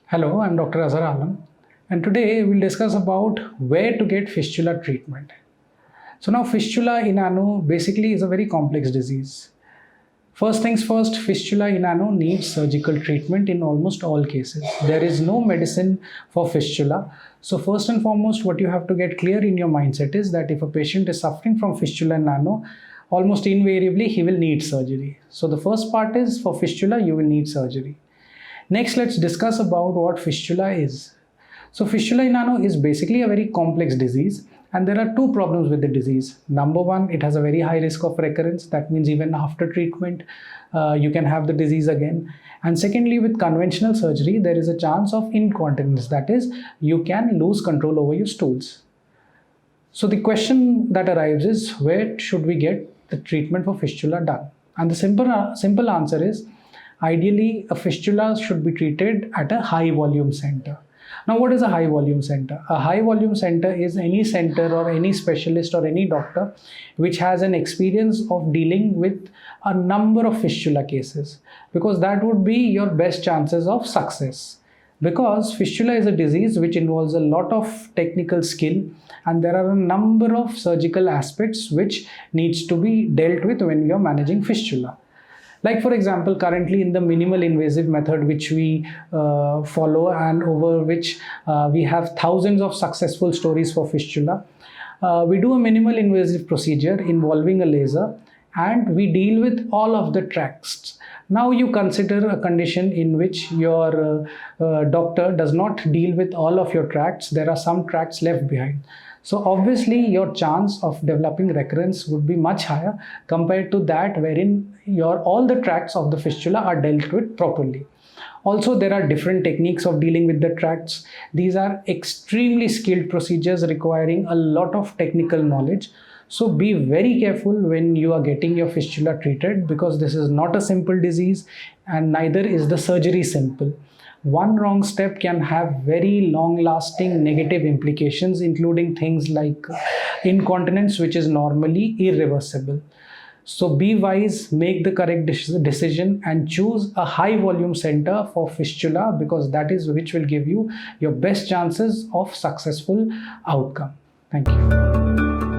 Hello, I'm Dr. Azhar Alam, and today we'll discuss about where to get fistula treatment. So now fistula in ano basically is a very complex disease. First things first, fistula in ano needs surgical treatment in almost all cases. There is no medicine for fistula. So first and foremost, what you have to get clear in your mindset is that if a patient is suffering from fistula in ano, almost invariably he will need surgery. So the first part is, for fistula you will need surgery. Next, let's discuss about what fistula is. So fistula in ano is basically a very complex disease, and there are two problems with the disease. Number one, it has a very high risk of recurrence. That means even after treatment, you can have the disease again. And secondly, with conventional surgery, there is a chance of incontinence. That is, you can lose control over your stools. So the question that arrives is, where should we get the treatment for fistula done? And the simple answer is, ideally, a fistula should be treated at a high volume center. Now, what is a high volume center? A high volume center is any center or any specialist or any doctor which has an experience of dealing with a number of fistula cases, because that would be your best chances of success. Because fistula is a disease which involves a lot of technical skill, and there are a number of surgical aspects which needs to be dealt with when you are managing fistula. Like for example, currently in the minimal invasive method which we follow, and over which we have thousands of successful stories for fistula, we do a minimal invasive procedure involving a laser, and we deal with all of the tracts. Now you consider a condition in which your doctor does not deal with all of your tracts. There are some tracts left behind. So obviously your chance of developing recurrence would be much higher compared to that wherein all the tracts of the fistula are dealt with properly. Also, there are different techniques of dealing with the tracts. These are extremely skilled procedures requiring a lot of technical knowledge. So be very careful when you are getting your fistula treated, because this is not a simple disease, and neither is the surgery simple. One wrong step can have very long-lasting negative implications, including things like incontinence, which is normally irreversible. So be wise, make the correct decision, and choose a high volume center for fistula, because that is which will give you your best chances of successful outcome. Thank you.